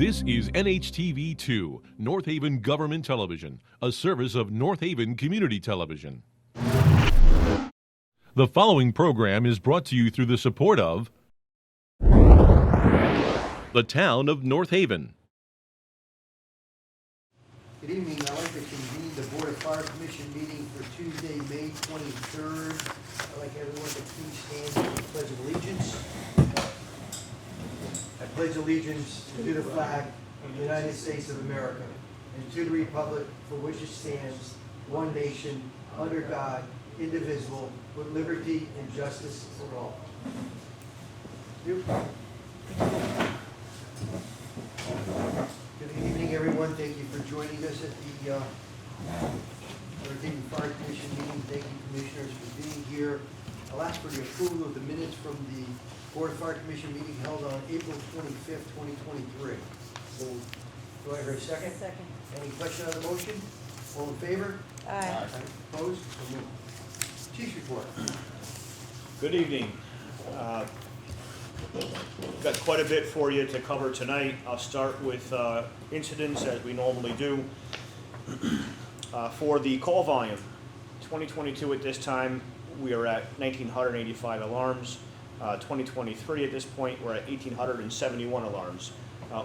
This is NHTV2, North Haven Government Television, a service of North Haven Community Television. The following program is brought to you through the support of the Town of North Haven. Good evening. I'd like to convene the Board of Fire Commission meeting for Tuesday, May 23rd. I'd like everyone to please stand for the Pledge of Allegiance. I pledge allegiance to the flag of the United States of America and to the republic for which it stands, one nation, under God, indivisible, with liberty and justice for all. Good evening, everyone. Thank you for joining us at the North Haven Fire Commission meeting. Thank you, commissioners, for being here. I'll ask for the approval of the minutes from the Board of Fire Commission meeting held on April 25th, 2023. So, do I hear a second? Second. Any question on the motion? All in favor? Aye. Opposed? So moved. Chief's report. Good evening. Got quite a bit for you to cover tonight. I'll start with incidents as we normally do. For the call volume, 2022 at this time, we are at 1,985 alarms. 2023 at this point, we're at 1,871 alarms.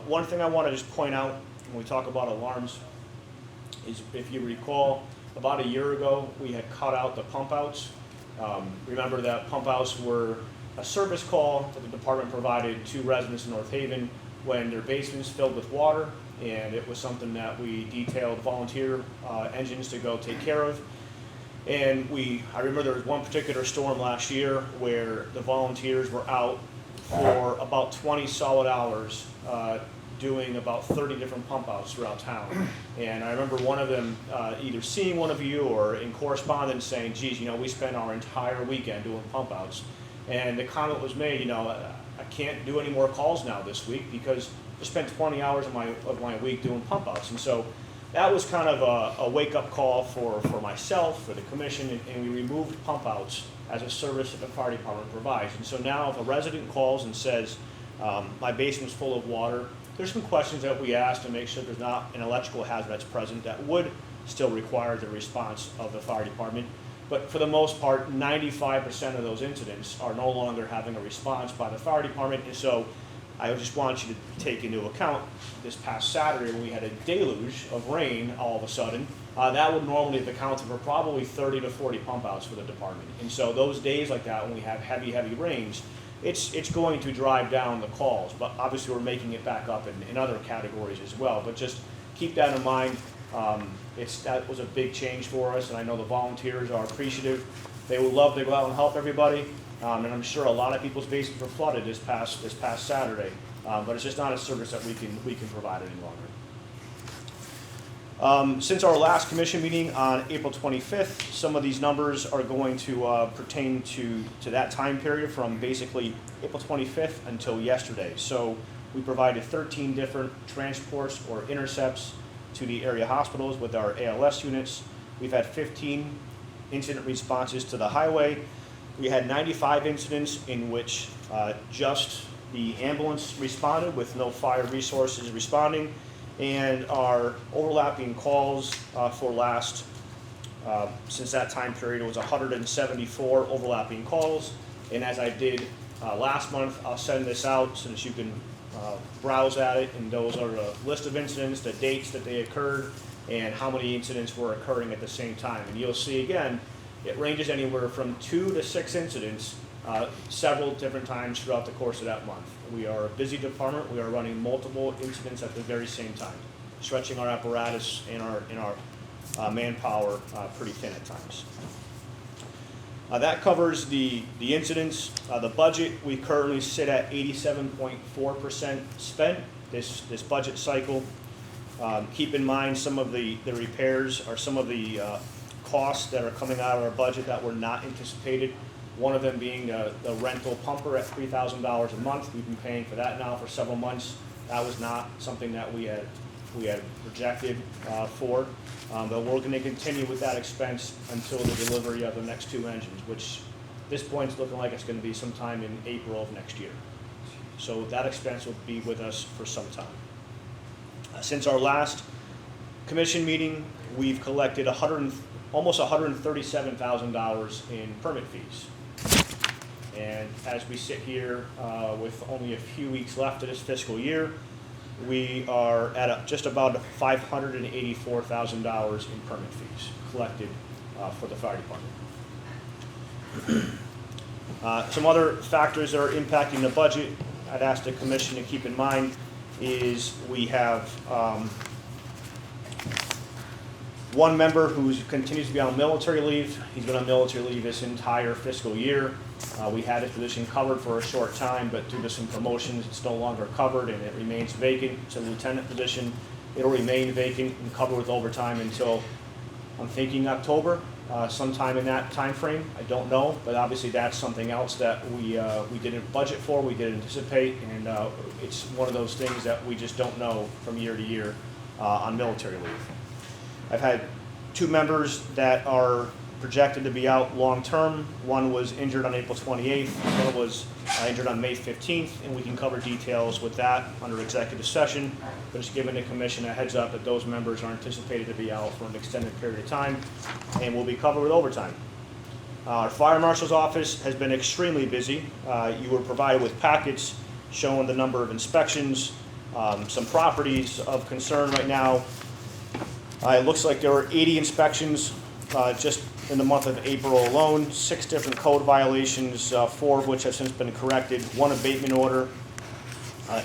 One thing I want to just point out when we talk about alarms is, if you recall, about a year ago, we had cut out the pump outs. Remember that pump outs were a service call that the department provided to residents in North Haven when their basements filled with water, and it was something that we detailed volunteer engines to go take care of. And I remember there was one particular storm last year where the volunteers were out for about 20 solid hours doing about 30 different pump outs throughout town. And I remember one of them either seeing one of you or in correspondence saying, geez, we spent our entire weekend doing pump outs. And the comment was made, I can't do any more calls now this week because I spent 20 hours of my week doing pump outs. And so that was kind of a wake-up call for myself, for the commission, and we removed pump outs as a service that the fire department provides. And so now if a resident calls and says, my basement's full of water, there's some questions that we ask to make sure there's not an electrical hazard that's present that would still require the response of the fire department. But for the most part, 95% of those incidents are no longer having a response by the fire department. And so I just want you to take into account this past Saturday when we had a deluge of rain all of a sudden. That would normally have accounted for probably 30 to 40 pump outs for the department. And so those days like that when we have heavy that it's going to drive down the calls. But obviously we're making it back up in other categories as well. But just keep that in mind. That was a big change for us, and I know the volunteers are appreciative. They would love to go out and help everybody. And I'm sure a lot of people's basements were flooded this past Saturday, but it's just not a service that we can provide any longer. Since our last commission meeting on April 25th, some of these numbers are going to pertain to that time period from basically April 25th until yesterday. So we provided 13 different transports or intercepts to the area hospitals with our ALS units. We've had 15 incident responses to the highway. We had 95 incidents in which just the ambulance responded with no fire resources responding, and our overlapping calls since that time period, it was 174 overlapping calls. And as I did last month, I'll send this out so that you can browse at it, and those are a list of incidents, the dates that they occurred, and how many incidents were occurring at the same time. And you'll see again, it ranges anywhere from 2 to 6 incidents several different times throughout the course of that month. We are a busy department. We are running multiple incidents at the very same time, stretching our apparatus and our manpower pretty thin at times. That covers the incidents. The budget, we currently sit at 87.4% spent this budget cycle. Keep in mind some of the repairs or some of the costs that are coming out of our budget that were not anticipated. One of them being the rental pumper at $3,000 a month. We've been paying for that now for several months. That was not something that we had projected for. But we're going to continue with that expense until the delivery of the next 2 engines, which at this point is looking like it's going to be sometime in April of next year. So that expense will be with us for some time. Since our last commission meeting, we've collected almost $137,000 in permit fees. And as we sit here with only a few weeks left of this fiscal year, we are at just about $584,000 in permit fees collected for the fire department. Some other factors that are impacting the budget I'd ask the commission to keep in mind is we have one member who continues to be on military leave. He's been on military leave this entire fiscal year. We had his position covered for a short time, but due to some promotions, it's no longer covered and it remains vacant. It's a lieutenant position. It'll remain vacant and covered with overtime until, I'm thinking October, sometime in that time frame. I don't know, but obviously that's something else that we didn't budget for, we didn't anticipate, and it's one of those things that we just don't know from year to year on military leave. I've had two members that are projected to be out long-term. One was injured on April 28th, one was injured on May 15th, and we can cover details with that under executive session. But just giving the commission a heads up that those members are anticipated to be out for an extended period of time and will be covered with overtime. Our fire marshal's office has been extremely busy. You were provided with packets showing the number of inspections, some properties of concern right now. It looks like there were 80 inspections just in the month of April alone, 6 different code violations, 4 of which have since been corrected, 1 abatement order,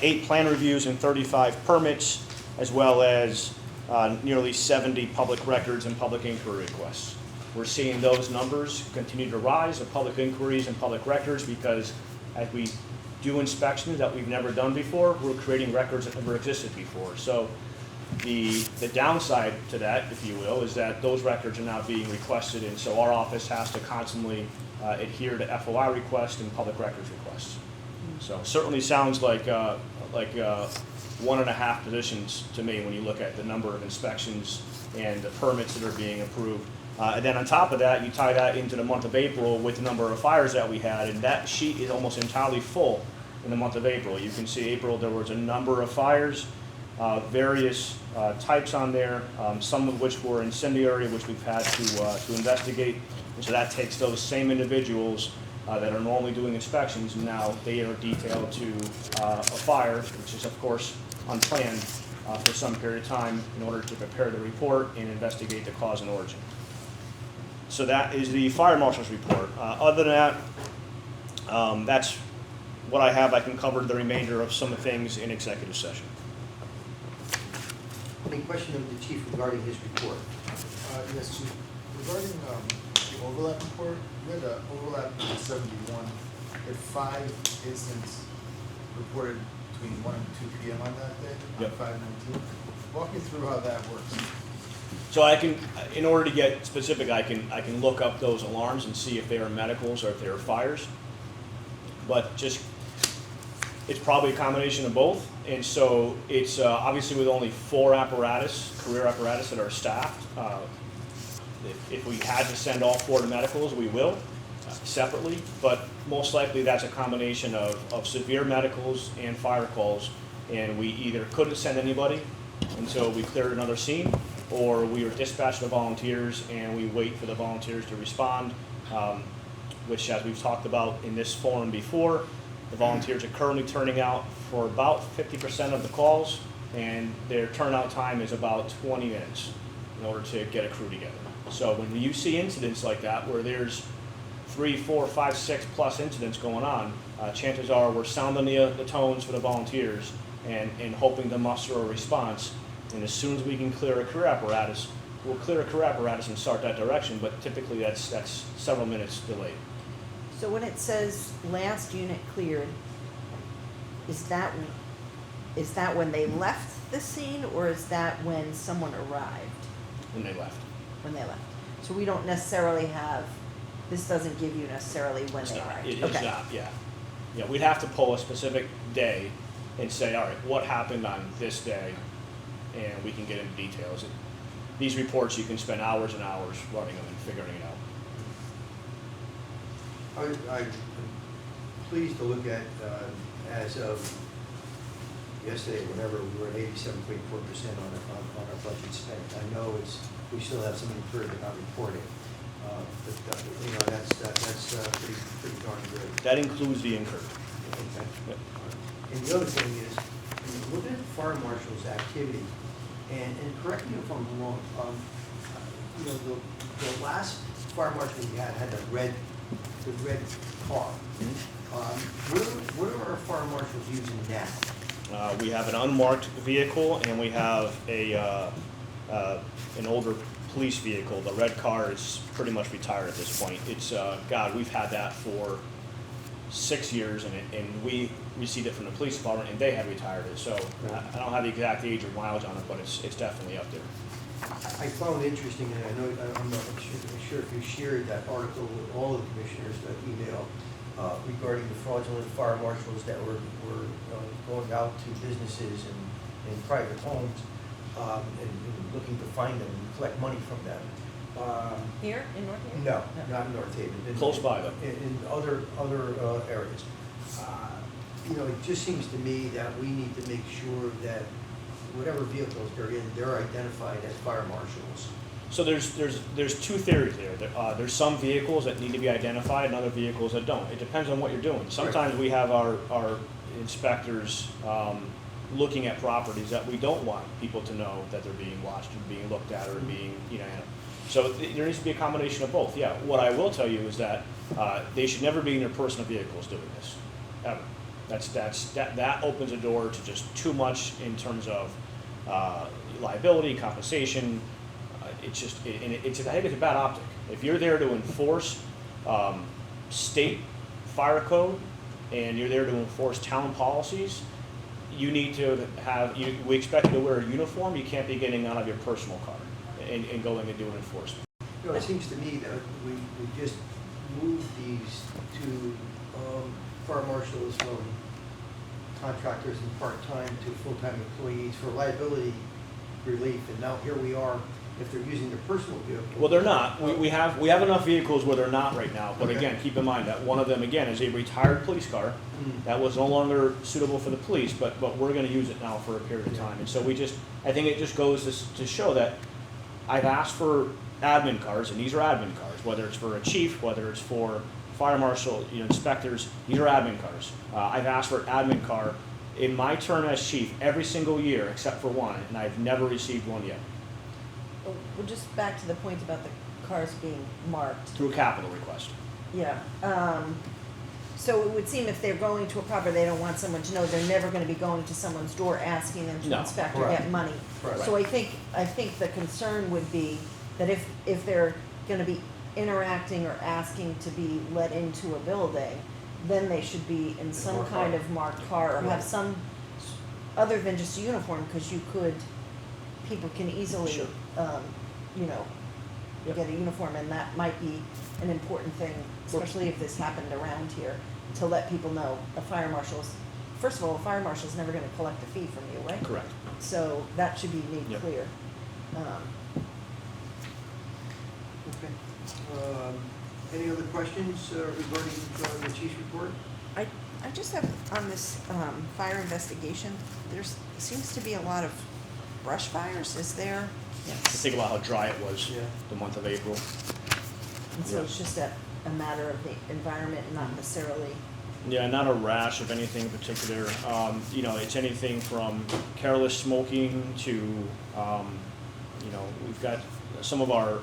8 plan reviews and 35 permits, as well as nearly 70 public records and public inquiry requests. We're seeing those numbers continue to rise of public inquiries and public records because as we do inspections that we've never done before, we're creating records that never existed before. So the downside to that, if you will, is that those records are now being requested, and so our office has to constantly adhere to FOI requests and public records requests. So certainly sounds like 1.5 positions to me when you look at the number of inspections and the permits that are being approved. And then on top of that, you tie that into the month of April with the number of fires that we had, and that sheet is almost entirely full in the month of April. You can see April, there was a number of fires, various types on there, some of which were incendiary, which we've had to investigate. And so that takes those same individuals that are normally doing inspections, and now they are detailed to a fire, which is of course unplanned for some period of time in order to prepare the report and investigate the cause and origin. So that is the fire marshal's report. Other than that, that's what I have. I can cover the remainder of some of the things in executive session. Any question of the chief regarding his report? Yes, Chief. Regarding the overlap report, we had an overlap in 71. We had 5 incidents reported between 1 and 2 p.m. on that day, Yep. on 5/19. Walk me through how that works. So I can, in order to get specific, I can look up those alarms and see if they are medicals or if they are fires. But just, it's probably a combination of both. And so it's obviously with only 4 career apparatus that are staffed. If we had to send all 4 to medicals, we will separately, but most likely that's a combination of severe medicals and fire calls. And we either couldn't send anybody until we cleared another scene, or we were dispatched to volunteers and we wait for the volunteers to respond, which, as we've talked about in this forum before, the volunteers are currently turning out for about 50% of the calls, and their turnout time is about 20 minutes in order to get a crew together. So when you see incidents like that, where there's 3, 4, 5, 6 plus incidents going on, chances are we're sounding the tones for the volunteers and hoping to muster a response. And as soon as we can clear a career apparatus, we'll clear a career apparatus and start that direction, but typically that's several minutes delayed. So when it says last unit cleared, is that when they left the scene, or is that when someone arrived? When they left. When they left. So we don't necessarily have, this doesn't give you necessarily when It's they not, arrived. it is Okay. not, yeah. Yeah, we'd have to pull a specific day and say, all right, what happened on this day? And we can get into details. These reports, you can spend hours and hours running them and figuring it out. I'm pleased to look at, as of yesterday, whenever we were at 87.4% on our budget spent. I know we still have some incurred but not reported. But you know, that's pretty darn good. That includes the incurred. Okay. Yep. And the other thing is, when you look at the fire marshal's activity, and correct me if I'm wrong, you know, the last fire marshal we had the red car. What are our fire marshals using now? We have an unmarked vehicle, and we have an older police vehicle. The red car is pretty much retired at this point. It's, God, we've had that for 6 years, and we received it from the police department, and they had retired it. So I don't have the exact age or mileage on it, but it's definitely up there. I found it interesting, and I know, I'm not sure if you shared that article with all the commissioners, that email, regarding the fraudulent fire marshals that were going out to businesses and private homes, and looking to find them and collect money from them. Here in North Haven? No, not in North Haven. Close by, though. In other areas. You know, it just seems to me that we need to make sure that whatever vehicles they're in, they're identified as fire marshals. So there's two theories there. There's some vehicles that need to be identified and other vehicles that don't. It depends on what you're doing. Sometimes we have our inspectors looking at properties that we don't want people to know that they're being watched or being looked at or being, you know. So there needs to be a combination of both. Yeah, what I will tell you is that they should never be in their personal vehicles doing this, ever. That opens a door to just too much in terms of liability, compensation. It's just, I think it's a bad optic. If you're there to enforce state fire code and you're there to enforce town policies, you need to have, we expect you to wear a uniform. You can't be getting out of your personal car and going and doing enforcement. You know, it seems to me that we just moved these to fire marshals from contractors and part-time to full-time employees for liability relief, and now here we are, if they're using their personal vehicle. Well, they're not. We have enough vehicles where they're not right now. But Okay. again, keep in mind that one of them, again, is a retired police car that was no longer suitable for the police, but we're going to use it now for a period of time. And so I think it just goes to show that I've asked for admin cars, and these are admin cars, whether it's for a chief, whether it's for fire marshal, inspectors, these are admin cars. I've asked for an admin car in my term as chief every single year except for one, and I've never received one yet Well, just back to the point about the cars being marked. through a capital request. Yeah. So it would seem if they're going to a property, they don't want someone to know, they're never gonna be going to someone's door asking them to No. inspect or Correct. get money. Correct. So I think the concern would be that if they're gonna be interacting or asking to be let into a building, then they should be in some marked kind car. of marked car or have Right. some, other than just a uniform, because people can easily, Sure. Yep. get a uniform, and that might be an important thing, especially if this happened around here, to let people know first of all, a fire marshal's never gonna collect a fee from you, right? Correct. So that should be made Yep. clear. Okay. Any other questions regarding the chief's report? I just have, on this fire investigation, there seems to be a lot of brush fires, is there? Yes. Think about how dry it was Yeah. the month of April. And so it's just a matter of the environment, not necessarily, Yeah, not a rash of anything in particular. It's anything from careless smoking to, we've got some of our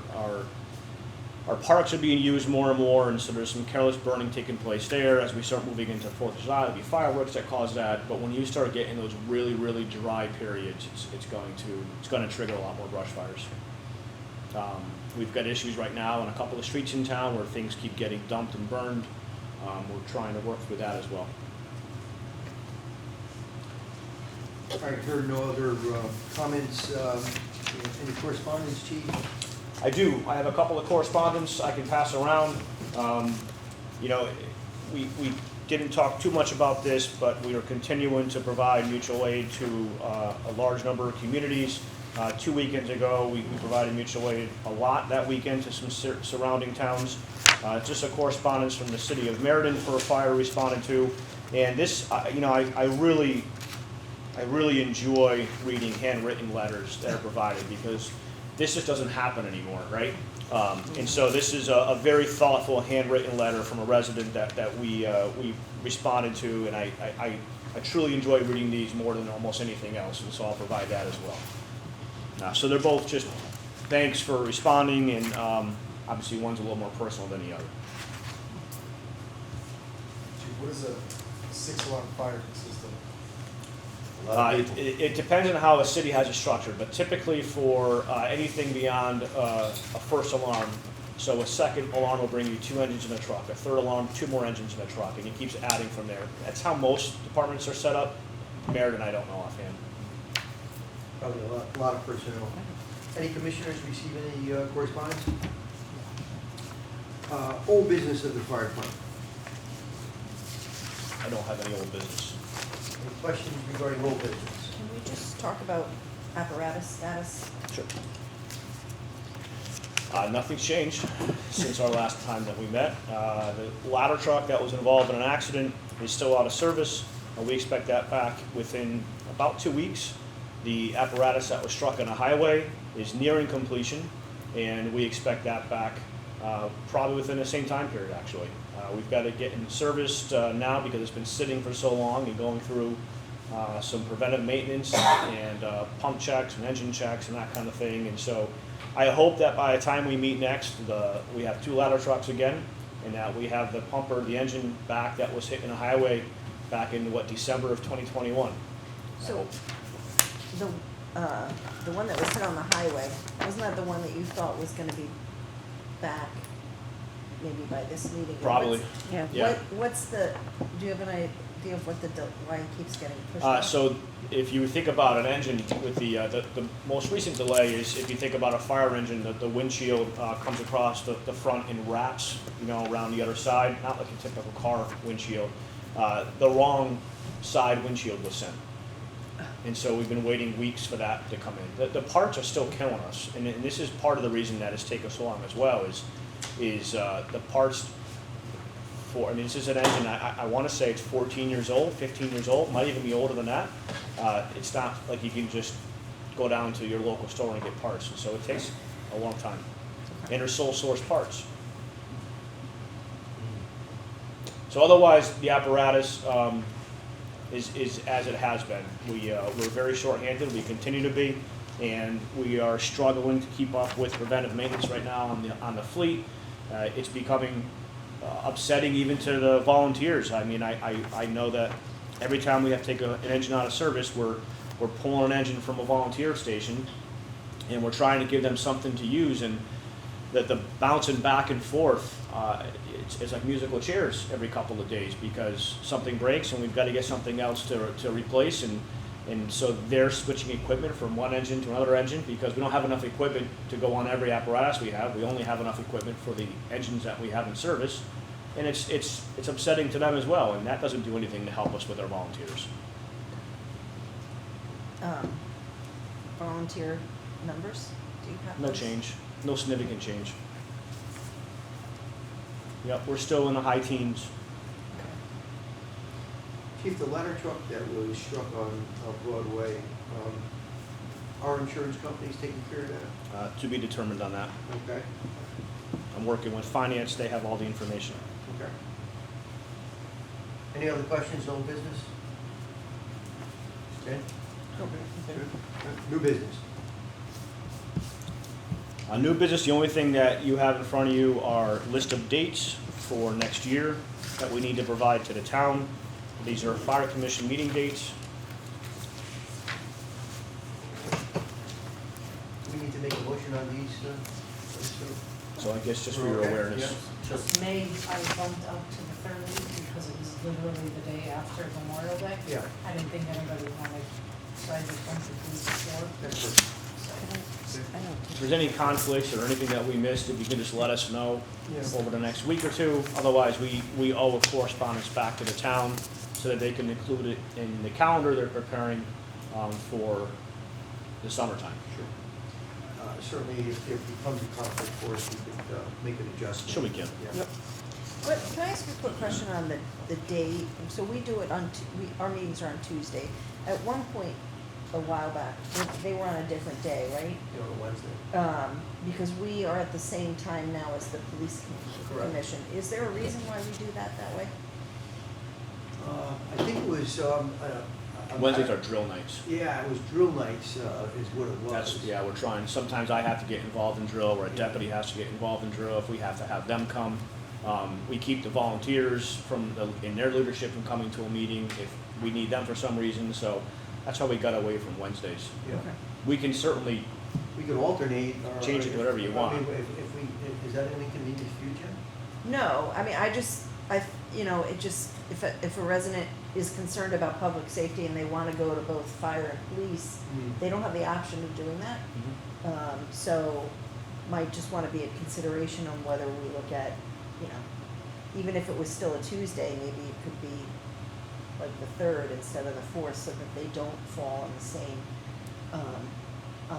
parks are being used more and more, and so there's some careless burning taking place there. As we start moving into 4th of July, there'll be fireworks that cause that. But when you start getting those really, really dry periods, it's going to trigger a lot more brush fires. We've got issues right now in a couple of streets in town where things keep getting dumped and burned. We're trying to work through that as well. I heard no other comments. Any correspondence, chief? I do. I have a couple of correspondence I can pass around. We didn't talk too much about this, but we are continuing to provide mutual aid to a large number of communities. 2 weekends ago, we provided mutual aid a lot that weekend to some surrounding towns. Just a correspondence from the city of Meriden for a fire responded to. And this, I I really enjoy reading handwritten letters that are provided because this just doesn't happen anymore, right? And so this is a very thoughtful handwritten letter from a resident that we responded to, and I truly enjoy reading these more than almost anything else, and so I'll provide that as well. So they're both just thanks for responding, and obviously one's a little more personal than the other. Chief, what does a 6-alarm fire consist of? A lot of people. It depends on how a city has it structured, but typically for anything beyond a first alarm, so a second alarm will bring you 2 engines in a truck, a third alarm, 2 more engines in a truck, and it keeps adding from there. That's how most departments are set up. Meriden, I don't know offhand. Probably a lot of personnel. Any commissioners receive any correspondence? Old business of the fire department. I don't have any old business. Any questions regarding old business? Can we just talk about apparatus status? Sure. Nothing's changed since our last time that we met. The ladder truck that was involved in an accident is still out of service, and we expect that back within about 2 weeks. The apparatus that was struck on a highway is nearing completion, and we expect that back probably within the same time period, actually. We've got to get it serviced now because it's been sitting for so long and going through some preventive maintenance and pump checks and engine checks and that kind of thing. And so I hope that by the time we meet next, we have 2 ladder trucks again, and that we have the pumper, the engine back that was hit in a highway back in, December of 2021. So, the one that was hit on the highway, wasn't that the one that you thought was gonna be back maybe by this meeting? Probably. Yeah. Yeah. What's the, do you have an idea of what why it keeps getting pushed back? So if you think about an engine with the most recent delay is if you think about a fire engine, the windshield comes across the front and wraps, around the other side, not like a typical car windshield. The wrong side windshield was sent. And so we've been waiting weeks for that to come in. The parts are still killing us, and this is part of the reason that it's taken so long as well, is the parts for, this is an engine, I want to say it's 14 years old, 15 years old, might even be older than that. It's not like you can just go down to your local store and get parts, and so it takes a long time. And they're sole source parts. So otherwise, the apparatus is as it has been. We're very short-handed, we continue to be, and we are struggling to keep up with preventive maintenance right now on the fleet. It's becoming upsetting even to the volunteers. I mean, I know that every time we have to take an engine out of service, we're pulling an engine from a volunteer station, and we're trying to give them something to use, and that the bouncing back and forth, it's like musical chairs every couple of days because something breaks and we've got to get something else to replace, and so they're switching equipment from one engine to another engine because we don't have enough equipment to go on every apparatus we have. We only have enough equipment for the engines that we have in service, and it's upsetting to them as well, and that doesn't do anything to help us with our volunteers. Volunteer numbers, do you have No those? change, no significant change. Yep, we're still in the high teens. Chief, the ladder truck that was struck on Broadway, our insurance company's taking care of that? To be determined on that. Okay, I'm working with finance, they have all the information. okay. Any other questions on business? Okay? New business. New business, the only thing that you have in front of you are list of dates for next year that we need to provide to the town. These are fire commission meeting dates. Do we need to make a motion on these? So I guess just for your Okay, awareness. Just May, I bumped up to the 3rd week because it was literally the day after Memorial Day. Yeah, I didn't think anybody wanted, so I just went to the week before. that's perfect. I don't If there's any conflicts or anything that we missed, if you can just let us know Yeah. over the next week or two. Otherwise, we owe a correspondence back to the town so that they can include it in the calendar they're preparing for the summertime. Sure. Certainly, if there becomes a conflict for us, we could make an adjustment. Sure we can. Yeah. Yep. What, can I ask you a quick question on the date? So we do it on, our meetings are on Tuesday. At one point, a while back, they were on a different day, right? You know, Wednesday. Because we are at the same time now as the police Correct. commission. Is there a reason why we do that way? I think it was, Wednesdays are drill nights. Yeah, it was drill nights, is what it was. That's, yeah, we're trying, sometimes I have to get involved in drill, or a deputy has to get involved in drill if we have to have them come. We keep the volunteers from, in their leadership from coming to a meeting if we need them for some reason, so that's how we got away from Wednesdays. Yeah. We can certainly, We could alternate. Or Change it to whatever you want. I mean, if we, is that an inconvenience for you, Jim? No, I mean, you know, it just, if a resident is concerned about public safety and they wanna go to both fire and police, they don't have the option of doing that. So might just wanna be a consideration on whether we look at, you know, even if it was still a Tuesday, maybe it could be like the 3rd instead of the 4th, so that they don't fall on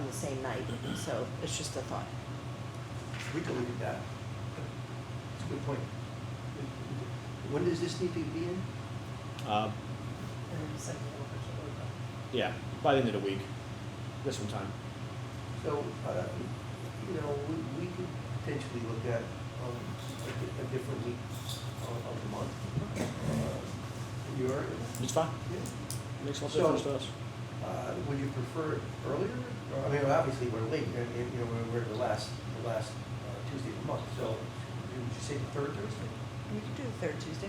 the same night. So it's just a thought. We could look at that. That's a good point. When does this need to be in? uh, And send it over to Luba. yeah, by the end of the week, this one time. So, you know, we could potentially look at a different week of the month. You are, It's fine, yeah. makes no So- difference to us. Would you prefer it earlier? Or, I mean, obviously, we're late, you know, we're the last Tuesday of the month, so would you say the 3rd Thursday? We could do the 3rd Tuesday.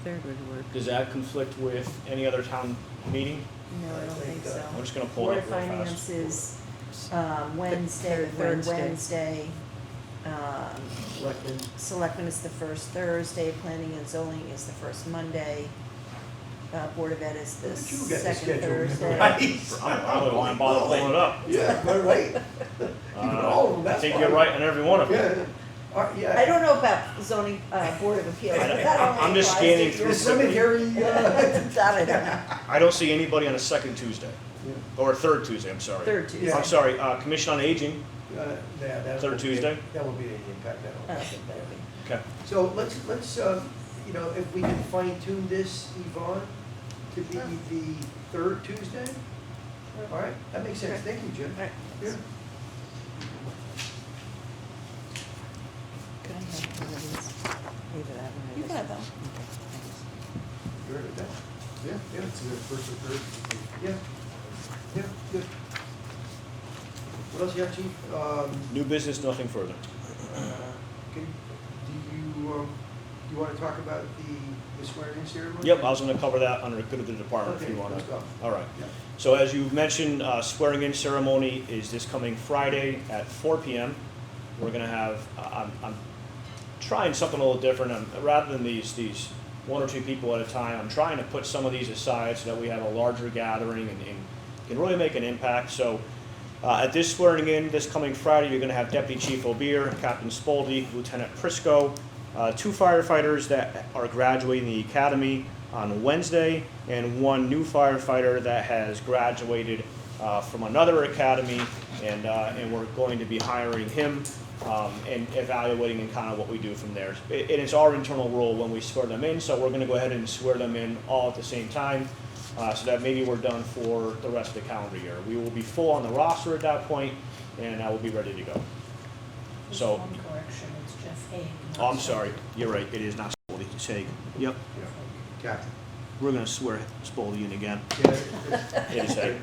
3rd would work. Does that conflict with any other town meeting? No, I don't think so. I'm just gonna pull Board it of up real Finance fast. is, Wednesday, the Third third Wednesday. Wednesday. Selectmen, Selectmen is the first Thursday, Planning and Zoning is the first Monday. Board of Ed is the Look at you got the second schedule Thursday. memorized. I don't want to bother pulling it up. Yeah, all right. Even all of them, I that's think fine. you're right on every one of them. Yeah, yeah. I don't know about zoning, Board of Appeals, but that only I'm just applies scanning if through The cemetery, That I don't know. I don't see anybody on a second Tuesday, or a third Tuesday, I'm sorry. Third Tuesday. Yeah. I'm sorry, Commission on Aging, yeah, that Third won't be- Tuesday? That won't be any impact, I that don't think that would be. okay. So let's, you know, if we can fine tune this, Yvonne, to be the 3rd Tuesday? All right, that makes sense. Okay. Thank you, Jim. All right. Yeah. Could I have one of these? Either that one or You this can have one? them. Okay, thanks. You heard of that? Yeah, yeah, it's either first or third. Yeah. Yeah, good. What else you have, Chief? New business, nothing further. Do you want to talk about the swearing-in ceremony? Yep, I was gonna cover that under good of the department if Okay, you wanna. let's go. All right. Yeah. So as you mentioned, swearing in ceremony is this coming Friday at 4 p.m. We're gonna have, I'm trying something a little different. Rather than these one or two people at a time, I'm trying to put some of these aside so that we have a larger gathering and can really make an impact. So at this swearing in, this coming Friday, you're gonna have Deputy Chief Obeer, Captain Spoldy, Lieutenant Prisco, 2 firefighters that are graduating the academy on Wednesday, and 1 new firefighter that has graduated from another academy, and we're going to be hiring him and evaluating and kind of what we do from there. And it's our internal rule when we swear them in, so we're going to go ahead and swear them in all at the same time, so that maybe we're done for the rest of the calendar year. We will be full on the roster at that point, and I will be ready to go. Just So- one correction, it's Jeff Haig. Oh, I'm sorry, you're right, it is not Spoldy, it's Haig. Yep, Captain. we're going to swear Spoldy in again. Yeah, It is Haig,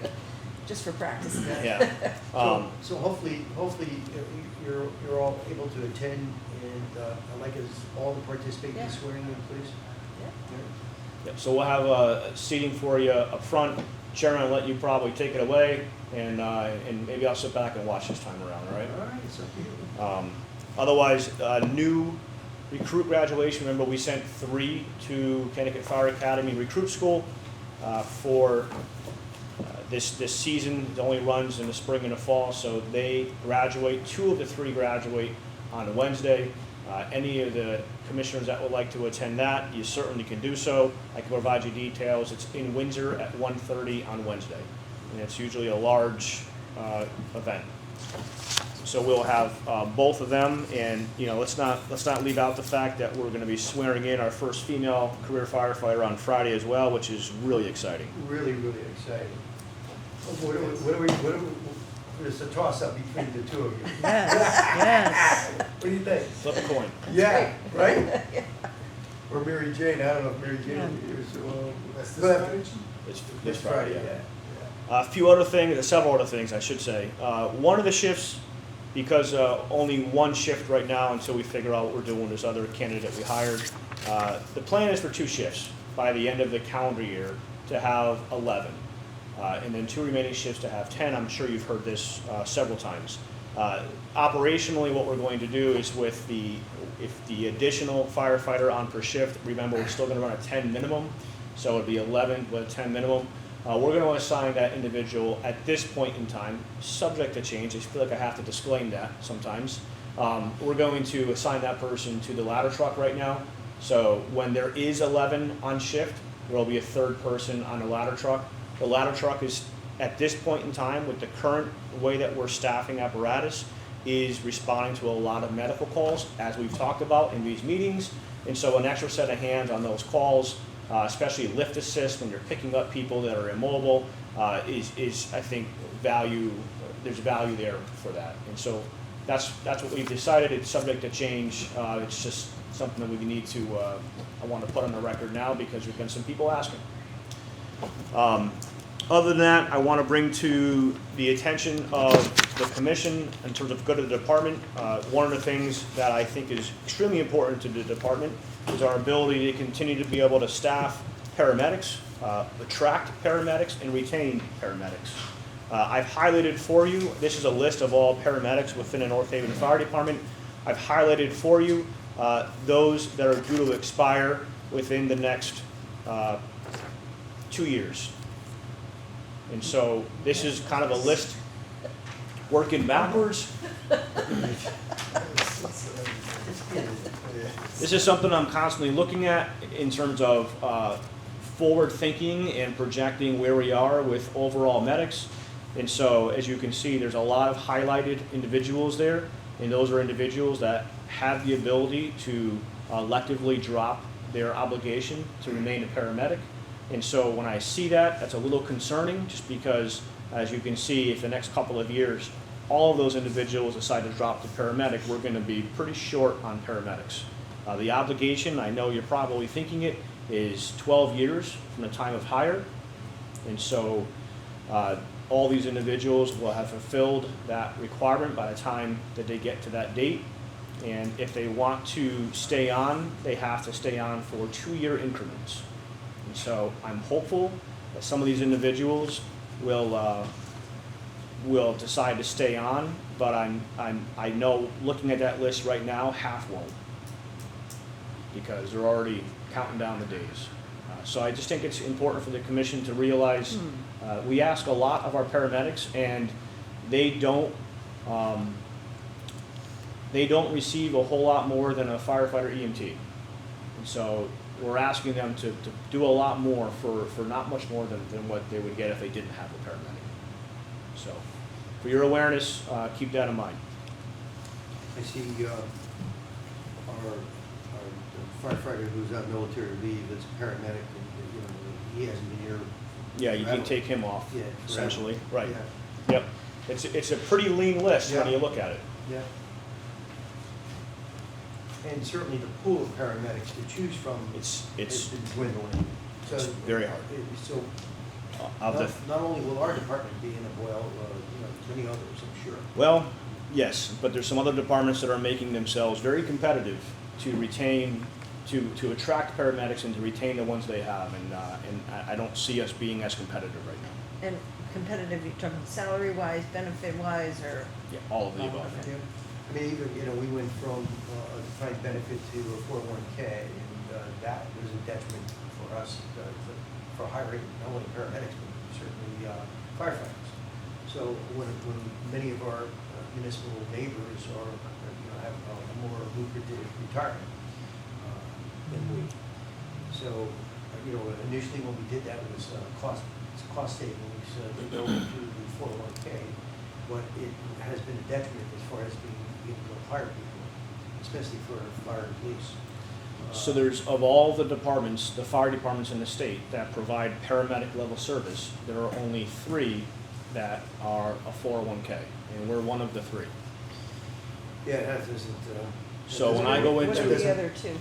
Just for practice. yeah. so hopefully you're all able to attend, and I'd like us all to participate in Yeah. the swearing in, please. Yeah. Yeah, so we'll have seating for you up front. Chairman, I'll let you probably take it away, and maybe I'll sit back and watch this time around, all right? All right, it's up to you. Otherwise, new recruit graduation, remember we sent 3 to Connecticut Fire Academy Recruit School for this season. It only runs in the spring and the fall, so they graduate. 2 of the 3 graduate on Wednesday. Any of the commissioners that would like to attend that, you certainly can do so. I can provide you details. It's in Windsor at 1:30 on Wednesday, and it's usually a large event. So we'll have both of them, and let's not leave out the fact that we're going to be swearing in our first female career firefighter on Friday as well, which is really exciting. Really, really exciting. It's a toss-up between the two of you. Yes, yes. What do you think? Flip a coin. Yeah, right? Or Mary Jane, I don't know if Mary Jane will be here, so. That's Go this ahead. Friday? It's This Friday, yeah. A few other things, several other things, I should say. One of the shifts, because only one shift right now until we figure out what we're doing with this other candidate we hired. The plan is for 2 shifts by the end of the calendar year to have 11. And then 2 remaining shifts to have 10. I'm sure you've heard this several times. Operationally, what we're going to do is if the additional firefighter on per shift, remember we're still going to run a 10 minimum, so it'd be 11 with a 10 minimum. We're going to assign that individual at this point in time, subject to change. I feel like I have to disclaim that sometimes. We're going to assign that person to the ladder truck right now. So when there is 11 on shift, there will be a 3rd person on the ladder truck. The ladder truck is, at this point in time, with the current way that we're staffing apparatus, is responding to a lot of medical calls, as we've talked about in these meetings. And so an extra set of hands on those calls, especially lift assist when you're picking up people that are immobile, is I think there's value there for that. And so that's what we've decided. It's subject to change. It's just something that we need to, I want to put on the record now because there's been some people asking. Other than that, I want to bring to the attention of the commission in terms of good of the department. One of the things that I think is extremely important to the department is our ability to continue to be able to staff paramedics, attract paramedics, and retain paramedics. I've highlighted for you, this is a list of all paramedics within the North Haven Fire Department. I've highlighted for you those that are due to expire within the next 2 years. And so this is kind of a list working backwards. This is something I'm constantly looking at in terms of forward thinking and projecting where we are with overall medics. And so as you can see, there's a lot of highlighted individuals there, and those are individuals that have the ability to electively drop their obligation to remain a paramedic. And so when I see that, that's a little concerning, just because, as you can see, if the next couple of years, all of those individuals decide to drop the paramedic, we're going to be pretty short on paramedics. The obligation, I know you're probably thinking it, is 12 years from the time of hire. And so all these individuals will have fulfilled that requirement by the time that they get to that date. And if they want to stay on, they have to stay on for 2-year increments. And so I'm hopeful that some of these individuals will decide to stay on, but I know looking at that list right now, half won't, because they're already counting down the days. So I just think it's important for the commission to realize we ask a lot of our paramedics, and they don't receive a whole lot more than a firefighter EMT. And so we're asking them to do a lot more for not much more than what they would get if they didn't have a paramedic. So for your awareness, keep that in mind. I see our firefighter who's on military leave is a paramedic, and he hasn't been here. Yeah, you can forever. take him off, Yeah, essentially. Right. Yeah. Yep. It's a pretty lean list when Yeah. you look at it. Yeah. And certainly the pool of paramedics to choose from It's is dwindling. So it's very hard. So Of the not only will our department be in a boil, many others, I'm sure. Well, yes, but there's some other departments that are making themselves very competitive to retain, to attract paramedics and to retain the ones they have, and I don't see us being as competitive right now. And competitive, you're talking salary-wise, benefit-wise, or? Yeah, all of the above. Okay. I mean, even, we went from a defined benefit to a 401K, and that was a detriment for us for hiring not only paramedics, but certainly firefighters. So when many of our municipal neighbors have a more lucrative retirement than we. So, initially when we did that, it was cost savings to go into the 401K. but it has been a detriment as far as being able to hire people, especially for fire and police. So there's, of all the departments, the fire departments in the state that provide paramedic level service, there are only 3 that are a 401k, and we're one of the 3. Yeah, that isn't. So when I go What into- are the other two?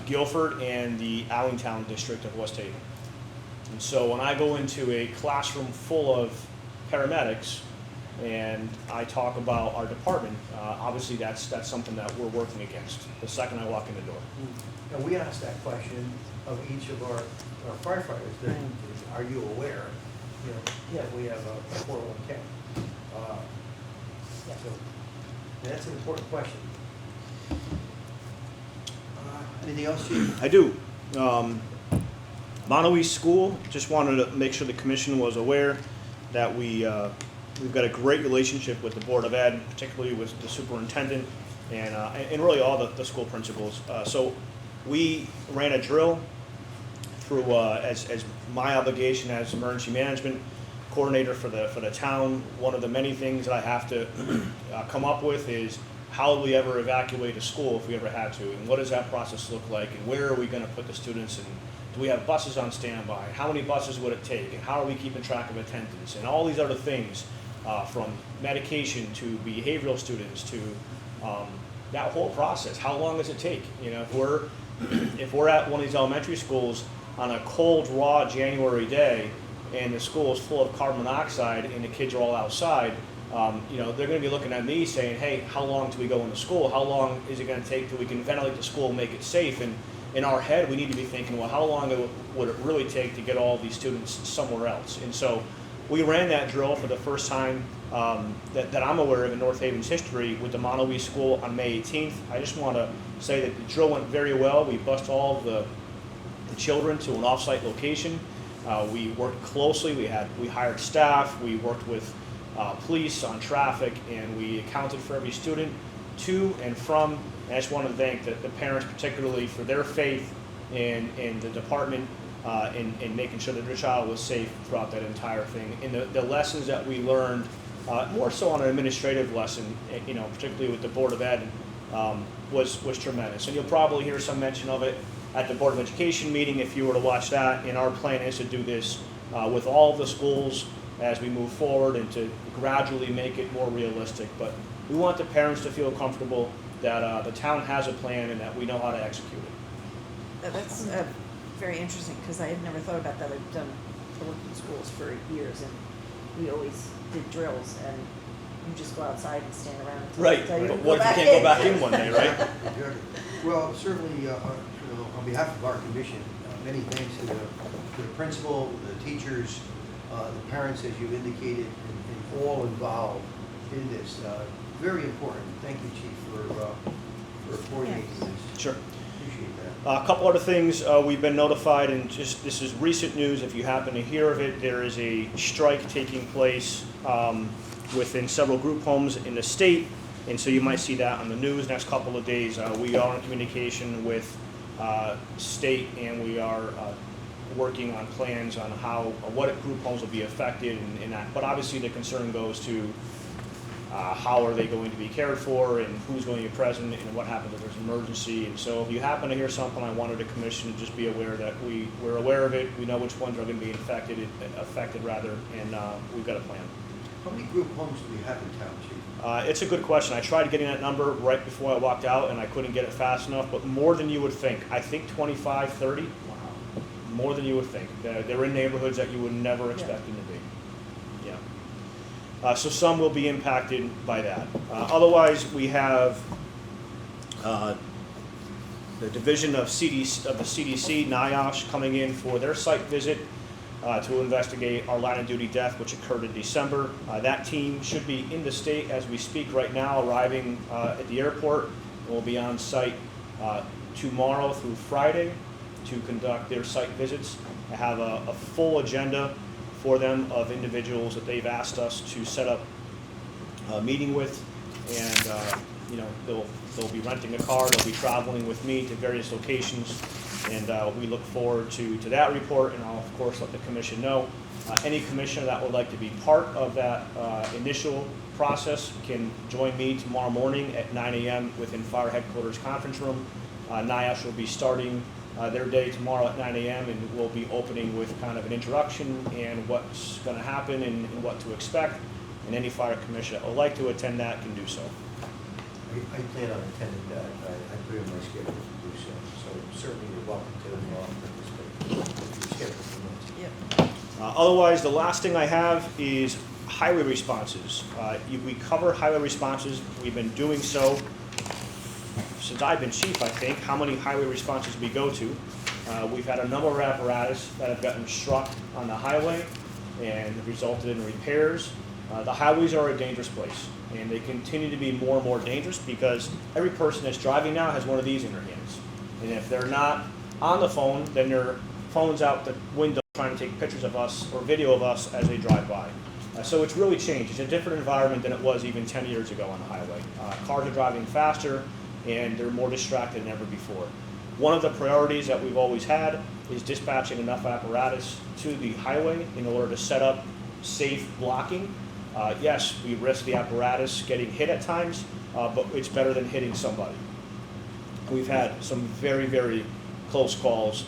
Guilford and the Allentown district of West Haven. And so when I go into a classroom full of paramedics and I talk about our department, obviously that's something that we're working against the second I walk in the door. And we asked that question of each of our firefighters, that, are you aware, you know, yeah, we have a 401k. So, that's an important question. Anything else, Chief? I do. Monterey School, just wanted to make sure the commission was aware that we've got a great relationship with the Board of Ed, particularly with the superintendent and really all the school principals. So we ran a drill through, as my obligation as emergency management coordinator for the town. One of the many things that I have to come up with is, how will we ever evacuate a school if we ever had to? And what does that process look like? And where are we going to put the students? And do we have buses on standby? How many buses would it take? And how are we keeping track of attendance? And all these other things, from medication to behavioral students to that whole process. How long does it take? You know, if we're at one of these elementary schools on a cold, raw January day, and the school is full of carbon monoxide and the kids are all outside, you know, they're going to be looking at me saying, hey, how long do we go into school? How long is it going to take till we can ventilate the school and make it safe? And in our head, we need to be thinking, well, how long would it really take to get all these students somewhere else? And so we ran that drill for the first time that I'm aware of in North Haven's history with the Monterey School on May 18th. I just want to say that the drill went very well. We bused all of the children to an off-site location. We worked closely. We hired staff. We worked with police on traffic, and we accounted for every student to and from. And I just want to thank the parents particularly for their faith in the department in making sure that their child was safe throughout that entire thing. And the lessons that we learned, more so on an administrative lesson, you know, particularly with the Board of Ed, was tremendous. And you'll probably hear some mention of it at the Board of Education meeting if you were to watch that. And our plan is to do this with all of the schools as we move forward and to gradually make it more realistic. But we want the parents to feel comfortable that the town has a plan and that we know how to execute it. That's very interesting, because I had never thought about that. I've worked in schools for years, and we always did drills, and you just go outside and stand around until they Right, tell you to but go what if you back can't go in. back in one day, right? Well, certainly, you know, on behalf of our commission, many thanks to the principal, the teachers, the parents, as you indicated, and all involved in this. Very important. Thank you, Chief, for coordinating this. Sure. Appreciate that. A couple other things, we've been notified, and just this is recent news, if you happen to hear of it, there is a strike taking place within several group homes in the state, and so you might see that on the news next couple of days. We are in communication with state, and we are working on plans on what group homes will be affected and that. But obviously the concern goes to how are they going to be cared for, and who's going to be present, and what happens if there's an emergency. And so if you happen to hear something, I wanted the commission to just be aware that we're aware of it. We know which ones are going to be affected, and we've got a plan. How many group homes do we have in town, Chief? It's a good question. I tried getting that number right before I walked out, and I couldn't get it fast enough, but more than you would think. I think 25, 30. Wow. More than you would think. They're in neighborhoods that you would never expect them to be. Yeah. So some will be impacted by that. Otherwise, we have the division of the CDC, NIOSH, coming in for their site visit to investigate our line of duty death, which occurred in December. That team should be in the state as we speak right now, arriving at the airport, and will be on site tomorrow through Friday to conduct their site visits. I have a full agenda for them of individuals that they've asked us to set up a meeting with, and you know, they'll be renting a car, they'll be traveling with me to various locations And we look forward to that report, and I'll, of course, let the commission know. Any commissioner that would like to be part of that initial process can join me tomorrow morning at 9 a.m. within Fire Headquarters Conference Room. NIOSH will be starting their day tomorrow at 9 a.m. and we'll be opening with kind of an introduction and what's going to happen and what to expect. And any fire commissioner that would like to attend that can do so. I plan on attending that. I put in my schedule to do so. So certainly you're welcome to participate if your schedule permits. Yep. Otherwise, the last thing I have is highway responses. We cover highway responses. We've been doing so since I've been chief, I think. How many highway responses we go to. We've had a number of apparatus that have gotten struck on the highway and resulted in repairs. The highways are a dangerous place, and they continue to be more and more dangerous because every person that's driving now has one of these in their hands. And if they're not on the phone, then their phone's out the window trying to take pictures of us or video of us as they drive by. So it's really changed. It's a different environment than it was even 10 years ago on the highway. Cars are driving faster, and they're more distracted than ever before. One of the priorities that we've always had is dispatching enough apparatus to the highway in order to set up safe blocking. Yes, we risk the apparatus getting hit at times, but it's better than hitting somebody. We've had some very, very close calls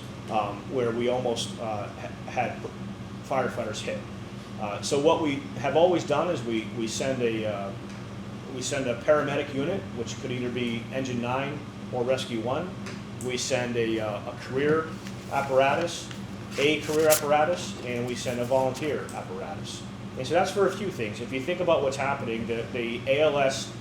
where we almost had firefighters hit. So what we have always done is we send a paramedic unit, which could either be Engine 9 or Rescue 1. We send a career apparatus, and we send a volunteer apparatus. And so that's for a few things. If you think about what's happening, the ALS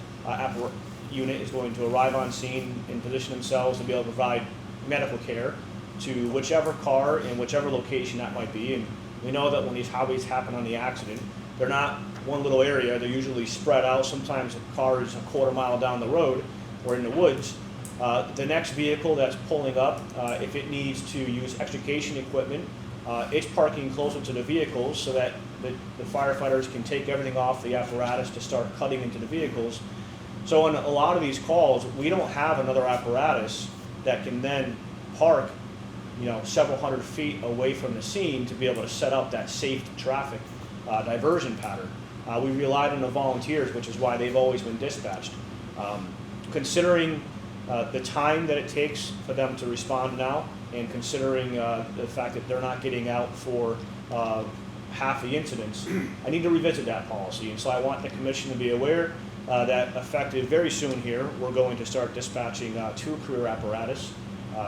unit is going to arrive on scene and position themselves to be able to provide medical care to whichever car in whichever location that might be. And we know that when these highways happen on the accident, they're not one little area. They're usually spread out. Sometimes a car is a quarter mile down the road or in the woods. The next vehicle that's pulling up, if it needs to use extrication equipment, it's parking closer to the vehicles so that the firefighters can take everything off the apparatus to start cutting into the vehicles. So in a lot of these calls, we don't have another apparatus that can then park, several hundred feet away from the scene to be able to set up that safe traffic diversion pattern. We relied on the volunteers, which is why they've always been dispatched. Considering the time that it takes for them to respond now, and considering the fact that they're not getting out for half the incidents, I need to revisit that policy. And so I want the commission to be aware that effective very soon here, we're going to start dispatching 2 career apparatus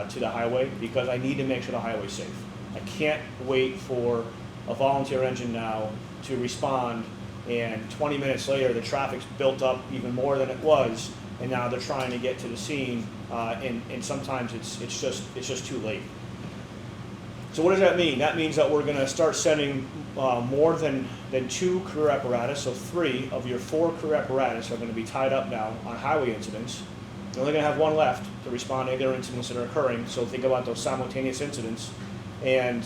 to the highway because I need to make sure the highway's safe. I can't wait for a volunteer engine now to respond, and 20 minutes later the traffic's built up even more than it was, and now they're trying to get to the scene, and sometimes it's just too late. So what does that mean? That means that we're going to start sending more than 2 career apparatus, so 3 of your 4 career apparatus are going to be tied up now on highway incidents. You're only going to have 1 left to respond to other incidents that are occurring, so think about those simultaneous incidents. And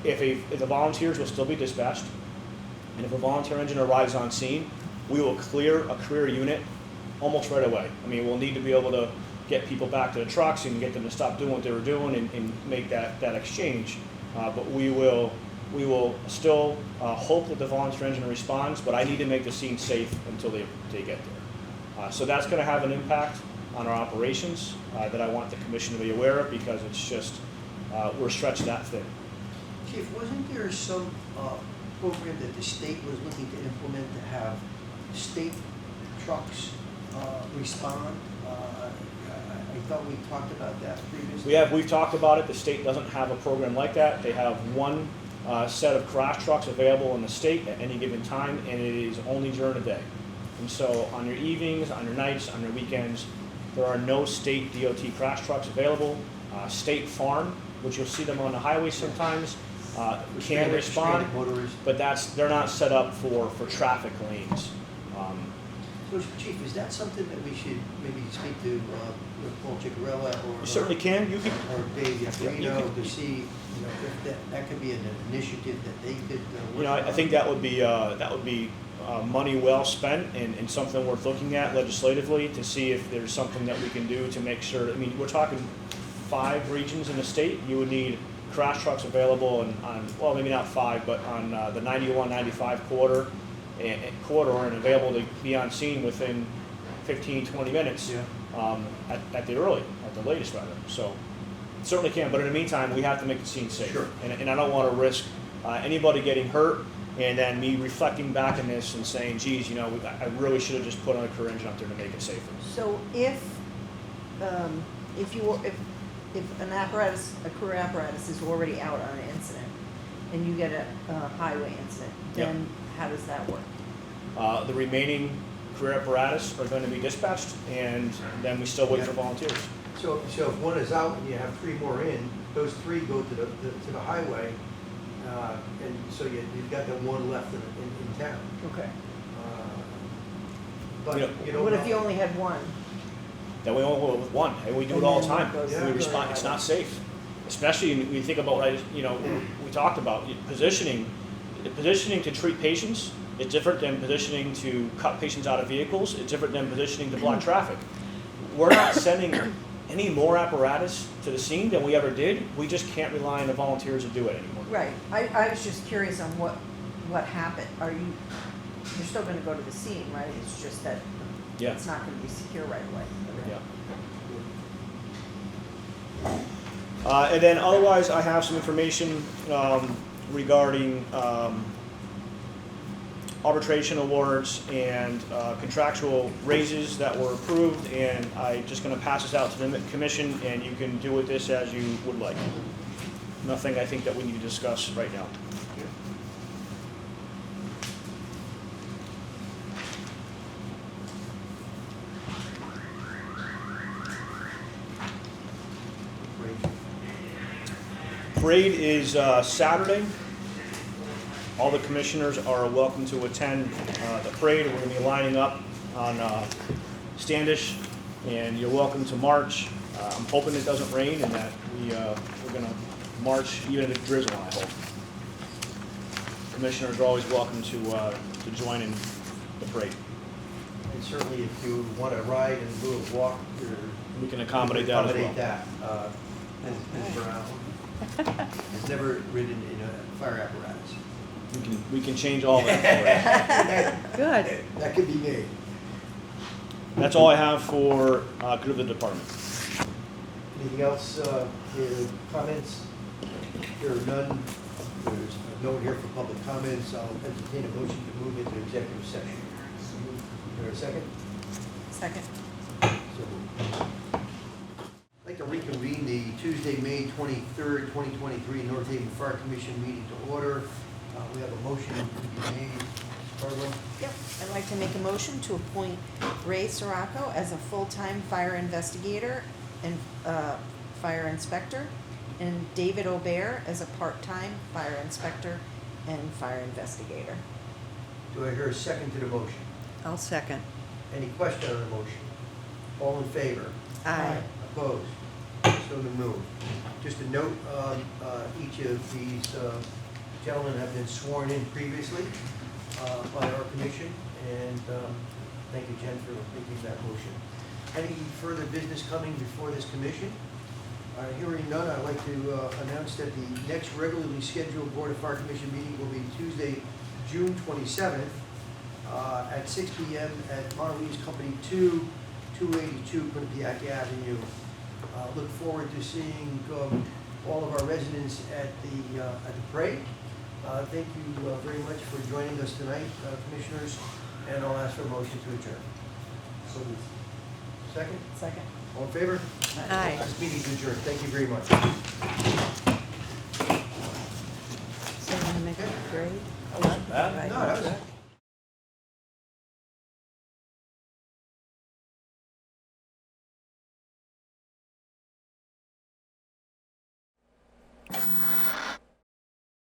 if the volunteers will still be dispatched, and if a volunteer engine arrives on scene, we will clear a career unit almost right away. I mean, we'll need to be able to get people back to the trucks and get them to stop doing what they were doing and make that exchange. But we will still hope that the volunteer engine responds, but I need to make the scene safe until they get there. So that's going to have an impact on our operations that I want the commission to be aware of, because it's just, we're stretched that thin. Chief, wasn't there some program that the state was looking to implement to have state trucks respond? I thought we talked about that previously. We've talked about it. The state doesn't have a program like that. They have 1 set of crash trucks available in the state at any given time, and it is only during the day. And so on your evenings, on your nights, on your weekends, there are no state DOT crash trucks available. State Farm, which you'll see them on the highway sometimes, can respond, but they're not set up for traffic lanes. So, Chief, is that something that we should maybe speak to Paul Ciccarella or You certainly can. You can. or Dave Yacarino can. to see if that could be an initiative that they could work on? I think that would be money well spent and something worth looking at legislatively to see if there's something that we can do to make sure. I mean, we're talking 5 regions in the state. You would need crash trucks available on well, maybe not 5, but on the 91, 95 corridor and available to be on scene within 15, 20 minutes at the latest rather. So it certainly can, but in the meantime, we have to make the scene safe. Sure. And I don't want to risk anybody getting hurt and then me reflecting back on this and saying, geez, you know, I really should have just put on a career engine up there to make it safer. So if an apparatus, a career apparatus is already out on an incident, and you get a highway incident, then how does that work? The remaining career apparatus are going to be dispatched, and then we still wait for volunteers. So if one is out and you have 3 more in, those 3 go to the highway, and so you've got the 1 left in town. Okay. But Yeah. you don't What know. if you only had 1? Then we only with 1, and we do it all the time. Yeah. We respond. It's not safe, especially when you think about what we talked about positioning. Positioning to treat patients is different than positioning to cut patients out of vehicles. It's different than positioning to block traffic. We're not sending any more apparatus to the scene than we ever did. We just can't rely on the volunteers to do it anymore. Right. I was just curious on what happened. You're still gonna go to the scene, right? It's just that Yeah. it's not gonna be secure right away. Yeah. And then otherwise, I have some information regarding arbitration awards and contractual raises that were approved, and I'm just going to pass this out to the commission, and you can do with this as you would like. Nothing I think that we need to discuss right now. Parade is Saturday. All the commissioners are welcome to attend the parade. We're going to be lining up on Standish, and you're welcome to march. I'm hoping it doesn't rain and that we're going to march even if it drizzles, I hope. Commissioners are always welcome to join in the parade. And certainly if you want to ride and do a walk, We can accommodate that as well. Accommodate that. Ms. Brown has never ridden in a fire apparatus. We can change all that for you. Good. That could be made. That's all I have for good of the department. Anything else, comments? There are none. There's no one here for public comments. I'll entertain a motion to move into executive session. Is there a second? Second. So moved. I'd like to reconvene the Tuesday, May 23rd, 2023 North Haven Fire Commission meeting to order. We have a motion to be made. Barbara? Yep. I'd like to make a motion to appoint Ray Sirocco as a full-time fire investigator and fire inspector, and David O'Bear as a part-time fire inspector and fire investigator. Do I hear a second to the motion? I'll second. Any question on the motion? All in favor? Aye. Opposed? So moved. Just a note, each of these gentlemen have been sworn in previously by our commission, and thank you, Jen, for making that motion. Any further business coming before this commission? Hearing none, I'd like to announce that the next regularly scheduled Board of Fire Commission meeting will be Tuesday, June 27th at 6 p.m. at Montelese Company 2, 282 Quinnipiac Avenue. Look forward to seeing all of our residents at the parade. Thank you very much for joining us tonight, commissioners, and I'll ask for a motion to adjourn. So moved. Second? Second. All in favor? Aye. This meeting's adjourned. Thank you very much. So you're gonna make a grade? That wasn't bad. No, that was